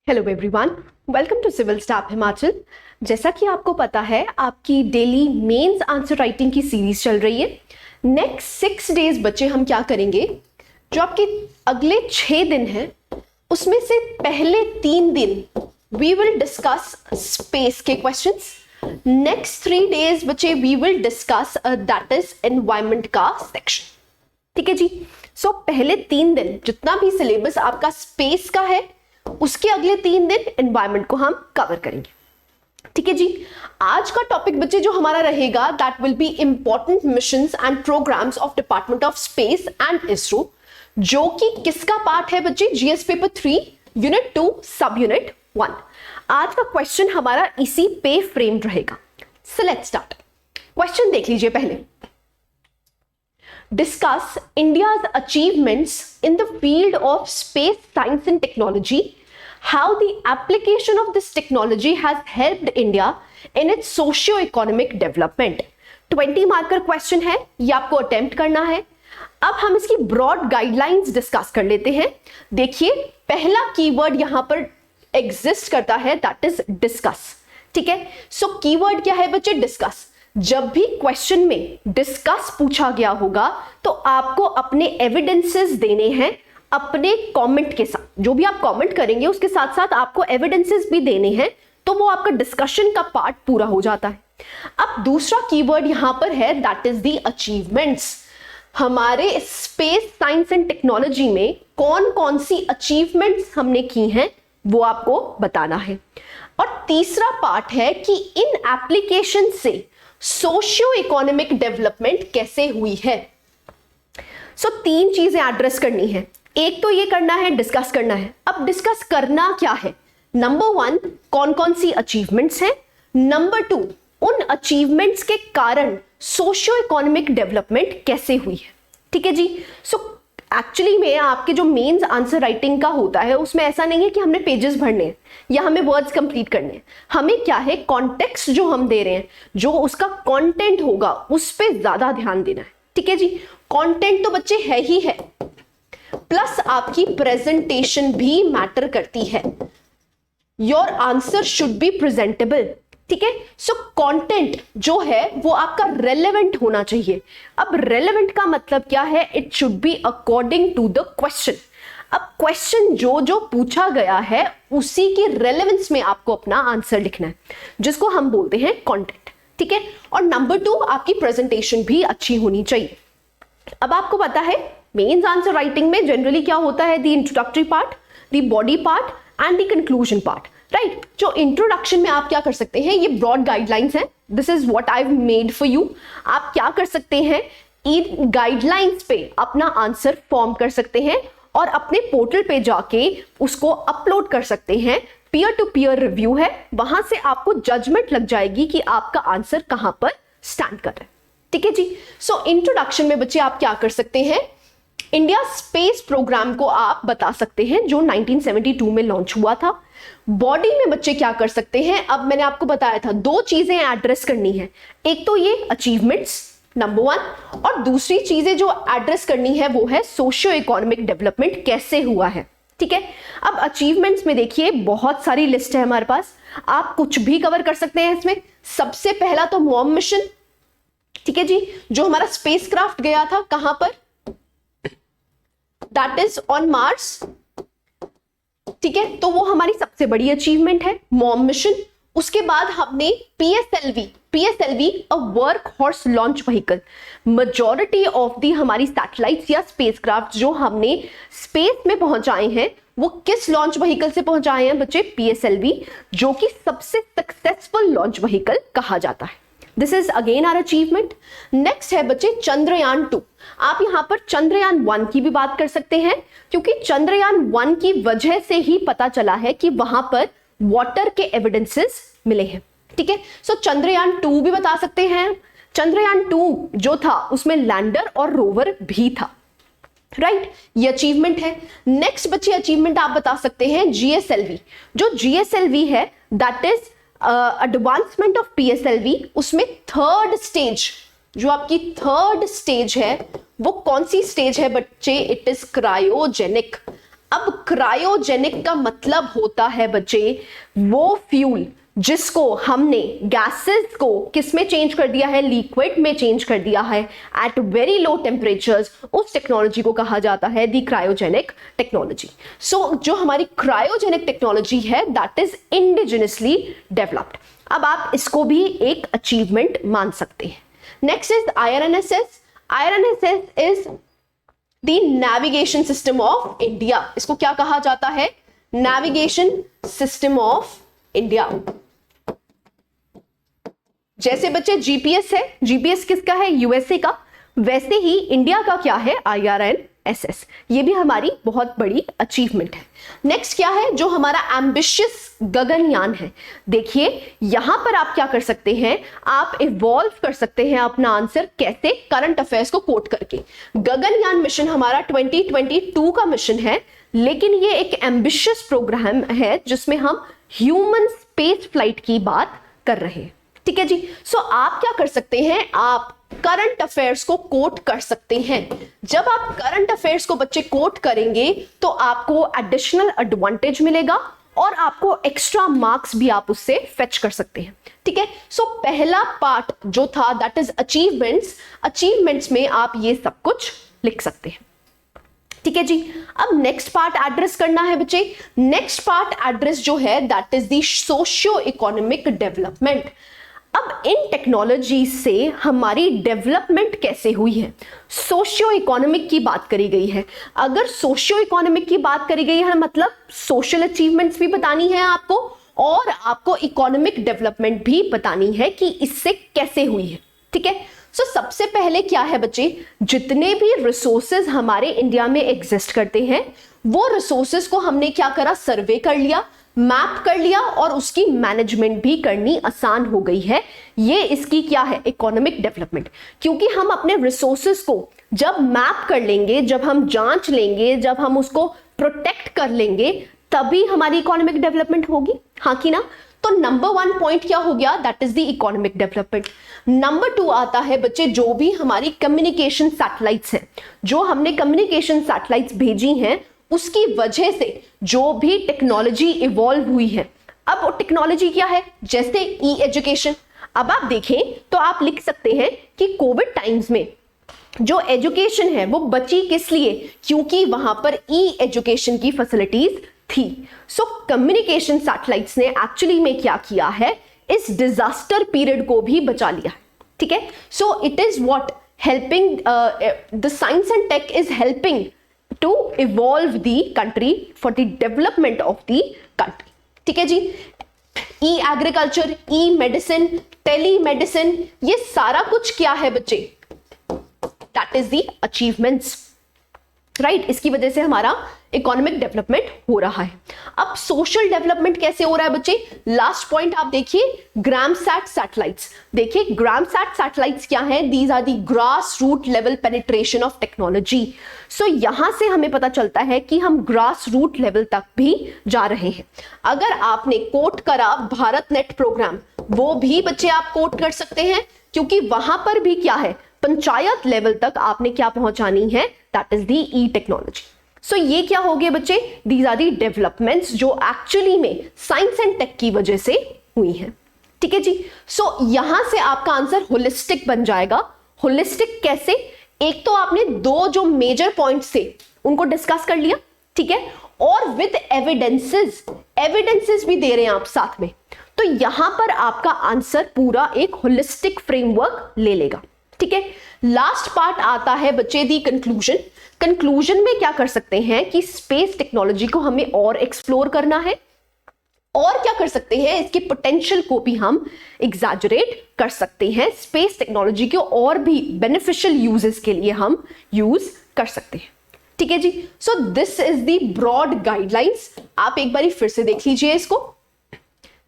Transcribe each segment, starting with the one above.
Hello everyone, welcome to civil staff Himachal. जैसा कि आपको पता है, आपकी डेली मेंस आंसर राइटिंग की सीरीज चल रही है। नेक्स्ट 6 डेज बच्चे हम क्या करेंगे, जो आपके अगले 6 दिन हैं उसमें से पहले 3 दिन वी विल डिस्कस स्पेस के क्वेश्चंस। नेक्स्ट 3 डेज बच्चे we will discuss that is environment का सेक्शन। ठीक है जी। सो पहले 3 दिन जितना भी सिलेबस आपका स्पेस का है, उसके अगले 3 दिन एनवायरमेंट को हम कवर करेंगे। ठीक है जी। आज का टॉपिक बच्चे जो हमारा रहेगा, that will be important missions and programs of department of space and ISRO, जो कि किसका पार्ट है बच्चे, जीएस पेपर 3 यूनिट 2 सब यूनिट 1। आज का क्वेश्चन हमारा इसी पे फ्रेम्ड रहेगा। So let's start. क्वेश्चन देख लीजिए पहले। Discuss India's achievements in the field of space science and technology, how the application of this technology has helped India in its socio-economic development। 20 marker question है, ये आपको attempt करना है। अब हम इसकी ब्रॉड गाइडलाइंस डिस्कस कर लेते हैं। देखिए, पहला कीवर्ड यहां पर एग्जिस्ट करता है, दैट इज डिस्कस। ठीक है। सो कीवर्ड क्या है बच्चे, डिस्कस। जब भी क्वेश्चन में डिस्कस पूछा गया होगा तो आपको अपने एविडेंसेस देने हैं अपने कमेंट के साथ। जो भी आप कमेंट करेंगे उसके साथ साथ आपको एविडेंसेस भी देने हैं, तो वो आपका डिस्कशन का पार्ट पूरा हो जाता है। अब दूसरा कीवर्ड यहां पर है, दैट इज द अचीवमेंट्स। हमारे स्पेस साइंस एंड टेक्नोलॉजी में कौन कौन सी अचीवमेंट्स हमने की हैं वो आपको बताना है। और तीसरा पार्ट है कि इन एप्लीकेशन से सोशियो इकोनॉमिक डेवलपमेंट कैसे हुई है। सो 3 चीजें एड्रेस करनी है। एक तो ये करना है, डिस्कस करना है। अब डिस्कस करना क्या है, नंबर 1 कौन कौन सी अचीवमेंट्स हैं, नंबर 2 उन अचीवमेंट्स के कारण सोशियो इकोनॉमिक डेवलपमेंट कैसे हुई है। ठीक है जी। सो एक्चुअली में आपके जो मेंस आंसर राइटिंग का होता है उसमें ऐसा नहीं है कि हमने पेजेस भरने हैं या हमें वर्ड्स कंप्लीट करने हैं। हमें क्या है, कॉन्टेक्स्ट जो हम दे रहे हैं, जो उसका कंटेंट होगा उस पे ज्यादा ध्यान देना है। ठीक है जी। कंटेंट तो बच्चे है ही है, प्लस आपकी प्रेजेंटेशन भी मैटर करती है। Your answer should be presentable. ठीक है। सो कंटेंट जो है वो आपका रेलेवेंट होना चाहिए। अब रेलेवेंट का मतलब क्या है, it should be according to the question. अब क्वेश्चन जो जो पूछा गया है उसी की रेलेवेंस में आपको अपना आंसर लिखना है, जिसको हम बोलते हैं कंटेंट। ठीक है। और नंबर 2 आपकी प्रेजेंटेशन भी अच्छी होनी चाहिए। अब आपको पता है मेंस आंसर राइटिंग में जनरली क्या होता है, the introductory part, the body part and the conclusion part. Right. जो इंट्रोडक्शन में आप क्या कर सकते हैं, ये ब्रॉड गाइडलाइंस हैं, this is what I have made for you. आप क्या कर सकते हैं, इन गाइडलाइंस पे अपना आंसर फॉर्म कर सकते हैं और अपने पोर्टल पे जाके उसको अपलोड कर सकते हैं। पीयर टू पीयर रिव्यू है, वहां से आपको जजमेंट लग जाएगी कि आपका आंसर कहां पर स्टैंड कर रहा है। ठीक है जी। सो इंट्रोडक्शन में बच्चे आप क्या कर सकते हैं, इंडिया स्पेस प्रोग्राम को आप बता सकते हैं जो 1972 में लॉन्च हुआ था। बॉडी में बच्चे क्या कर सकते हैं, अब मैंने आपको बताया था 2 चीजें एड्रेस करनी है। एक तो ये अचीवमेंट्स नंबर 1, और दूसरी चीजें जो एड्रेस करनी है वो है सोशियो इकोनॉमिक डेवलपमेंट कैसे हुआ है। ठीक है। अब अचीवमेंट्स में देखिए बहुत सारी लिस्ट है हमारे पास, आप कुछ भी कवर कर सकते हैं इसमें। सबसे पहला तो मॉम मिशन। ठीक है जी। जो हमारा स्पेसक्राफ्ट गया था कहां पर, दैट इज ऑन मार्स। ठीक है। तो वो हमारी सबसे बड़ी अचीवमेंट है, मॉम मिशन। उसके बाद हमने PSLV a work horse launch vehicle. Majority of the हमारी सैटेलाइट्स या स्पेसक्राफ्ट जो हमने स्पेस में पहुंचाए हैं वो किस लॉन्च व्हीकल से पहुंचाए हैं बच्चे, पीएसएलवी, जो कि सबसे सक्सेसफुल लॉन्च व्हीकल कहा जाता है। This is again our achievement. Next है बच्चे चंद्रयान 2। आप यहां पर चंद्रयान 1 की भी बात कर सकते हैं, क्योंकि चंद्रयान 1 की वजह से ही पता चला है कि वहां पर वाटर के एविडेंसेस मिले हैं। ठीक है। सो चंद्रयान 2 भी बता सकते हैं। चंद्रयान 2 जो था उसमें लैंडर और रोवर भी था। राइट। ये अचीवमेंट है। नेक्स्ट बच्चे अचीवमेंट आप बता सकते हैं जीएसएलवी। जो जीएसएलवी है that is advancement of PSLV. उसमें थर्ड स्टेज, जो आपकी थर्ड स्टेज है वो कौन सी स्टेज है बच्चे, इट इज क्रायोजेनिक। अब क्रायोजेनिक का मतलब होता है बच्चे वो फ्यूल जिसको हमने गैसेस को किस में चेंज कर दिया है, लिक्विड में चेंज कर दिया है एट वेरी लो टेम्परेचर्स, उस टेक्नोलॉजी को कहा जाता है दी क्रायोजेनिक टेक्नोलॉजी। सो जो हमारी क्रायोजेनिक टेक्नोलॉजी है दैट इज इंडिजिनसली डेवलप्ड। अब आप इसको भी एक अचीवमेंट मान सकते हैं। Next is IRNSS। IRNSS is the navigation system of India. इसको क्या कहा जाता है, नेविगेशन सिस्टम ऑफ इंडिया। जैसे बच्चे जीपीएस है, जीपीएस किसका है, यूएसए का, वैसे ही इंडिया का क्या है, IRNSS। ये भी हमारी बहुत बड़ी अचीवमेंट है। नेक्स्ट क्या है, जो हमारा एम्बिशियस गगनयान है। देखिए यहां पर आप क्या कर सकते हैं, आप इवॉल्व कर सकते हैं अपना आंसर कैसे, करंट अफेयर्स को कोट करके। गगनयान मिशन हमारा 2022 का मिशन है, लेकिन ये एक एम्बिशियस प्रोग्राम है जिसमें हम ह्यूमन स्पेस फ्लाइट की बात कर रहे हैं। ठीक है जी। सो आप क्या कर सकते हैं, आप करंट अफेयर्स को कोट कर सकते हैं। जब आप करंट अफेयर्स को बच्चे कोट करेंगे तो आपको एडिशनल एडवांटेज मिलेगा और आपको एक्स्ट्रा मार्क्स भी आप उससे फेच कर सकते हैं। ठीक है। सो पहला पार्ट जो था दैट इज अचीवमेंट्स। अचीवमेंट्स में आप ये सब कुछ लिख सकते हैं। ठीक है जी। अब नेक्स्ट पार्ट एड्रेस करना है बच्चे। नेक्स्ट पार्ट एड्रेस जो है that is the socio economic development. अब इन टेक्नोलॉजी से हमारी डेवलपमेंट कैसे हुई है, सोशियो इकोनॉमिक की बात करी गई है। अगर सोशियो इकोनॉमिक की बात करी गई है मतलब सोशल अचीवमेंट्स भी बतानी है आपको और आपको इकोनॉमिक डेवलपमेंट भी बतानी है कि इससे कैसे हुई है। ठीक है। सो सबसे पहले क्या है बच्चे, जितने भी रिसोर्सेज हमारे इंडिया में एग्जिस्ट करते हैं वो रिसोर्सेज को हमने क्या करा, सर्वे कर लिया, मैप कर लिया और उसकी मैनेजमेंट भी करनी आसान हो गई है। ये इसकी क्या है, इकोनॉमिक डेवलपमेंट। क्योंकि हम अपने रिसोर्सेज को जब मैप कर लेंगे, जब हम जांच लेंगे, जब हम उसको प्रोटेक्ट कर लेंगे, तभी हमारी इकोनॉमिक डेवलपमेंट होगी, हाँ कि ना। तो नंबर 1 पॉइंट क्या हो गया, that is the economic development. Number 2 आता है बच्चे जो भी हमारी कम्युनिकेशन सैटेलाइट्स हैं, जो हमने कम्युनिकेशन सैटेलाइट्स भेजी हैं उसकी वजह से जो भी टेक्नोलॉजी इवॉल्व हुई है। अब वो टेक्नोलॉजी क्या है, जैसे ई एजुकेशन। अब आप देखें तो आप लिख सकते हैं कि कोविड टाइम्स में जो एजुकेशन है वो बची किस लिए, क्योंकि वहां पर ई एजुकेशन की फैसिलिटीज थी। सो कम्युनिकेशन सैटेलाइट्स ने एक्चुअली में क्या किया है, इस डिजास्टर पीरियड को भी बचा लिया है। ठीक है। So it is what helping, the science and tech is helping to evolve the country for the development of the country। ठीक है जी। ई एग्रीकल्चर, ई मेडिसिन, टेली मेडिसिन, ये सारा कुछ क्या है बच्चे, that is the achievements, right. इसकी वजह से हमारा इकोनॉमिक डेवलपमेंट हो रहा है। अब सोशल डेवलपमेंट कैसे हो रहा है बच्चे, लास्ट पॉइंट आप देखिए, ग्रामसैट सैटेलाइट्स। देखिए ग्रामसैट सैटेलाइट्स क्या है, these are the grass root level penetration of technology. So यहां से हमें पता चलता है कि हम ग्रास रूट लेवल तक भी जा रहे हैं। अगर आपने कोट करा भारत नेट प्रोग्राम, वो भी बच्चे आप कोट कर सकते हैं, क्योंकि वहां पर भी क्या है, पंचायत लेवल तक आपने क्या पहुंचानी है, that is the E technology. So ये क्या हो गए बच्चे, दीज आर दी डेवलपमेंट्स जो एक्चुअली में साइंस एंड टेक की वजह से हुई हैं। ठीक है जी। सो यहां से आपका आंसर होलिस्टिक बन जाएगा। होलिस्टिक कैसे, एक तो आपने दो जो मेजर पॉइंट्स थे उनको डिस्कस कर लिया, ठीक है, और विद एविडेंसेस, एविडेंसेस भी दे रहे हैं आप साथ में, तो यहां पर आपका आंसर पूरा एक होलिस्टिक फ्रेमवर्क ले लेगा। ठीक है। लास्ट पार्ट आता है बच्चे दी कंक्लूजन। कंक्लूजन में क्या कर सकते हैं कि स्पेस टेक्नोलॉजी को हमें और एक्सप्लोर करना है, और क्या कर सकते हैं, इसके पोटेंशियल को भी हम एग्जैजरेट कर सकते हैं। स्पेस टेक्नोलॉजी के और भी बेनिफिशियल यूजेस के लिए हम यूज कर सकते हैं। ठीक है जी। So this is the broad guidelines. आप एक बार फिर से देख लीजिए इसको।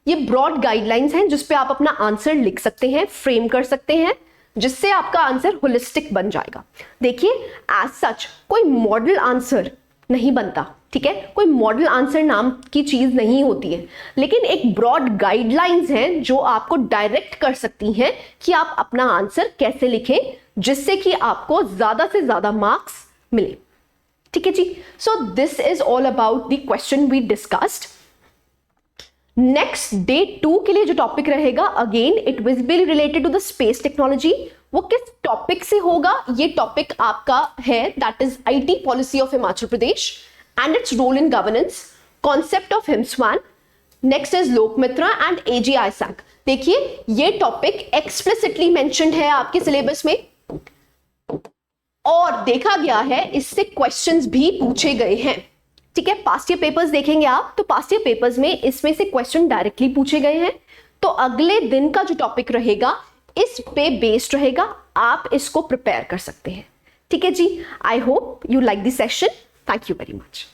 ये ब्रॉड गाइडलाइंस हैं जिस पे आप अपना आंसर लिख सकते हैं, फ्रेम कर सकते हैं, जिससे आपका आंसर होलिस्टिक बन जाएगा। देखिए एज सच कोई मॉडल आंसर नहीं बनता, ठीक है, कोई मॉडल आंसर नाम की चीज नहीं होती है, लेकिन एक ब्रॉड गाइडलाइंस हैं जो आपको डायरेक्ट कर सकती हैं कि आप अपना आंसर कैसे लिखें जिससे कि आपको ज्यादा से ज्यादा मार्क्स मिले। ठीक है जी. So this is all about the question we discussed. Next day 2 के लिए जो टॉपिक रहेगा, again it will be related to the space technology. वो किस टॉपिक से होगा? ये टॉपिक आपका है, that is IT policy of Himachal Pradesh and its role in governance, concept of Himswan. Next is Lokmitra and AGI-SAC. देखिए ये टॉपिक एक्सप्लिसिटली मेंशन्ड है आपके सिलेबस में और देखा गया है इससे क्वेश्चंस भी पूछे गए हैं. ठीक है, पास्ट ईयर पेपर्स देखेंगे आप तो पास्ट ईयर पेपर्स में इसमें से क्वेश्चन डायरेक्टली पूछे गए हैं. तो अगले दिन का जो टॉपिक रहेगा इस पे बेस्ड रहेगा, आप इसको प्रिपेयर कर सकते हैं. ठीक है जी, I hope you like this session. Thank you very much.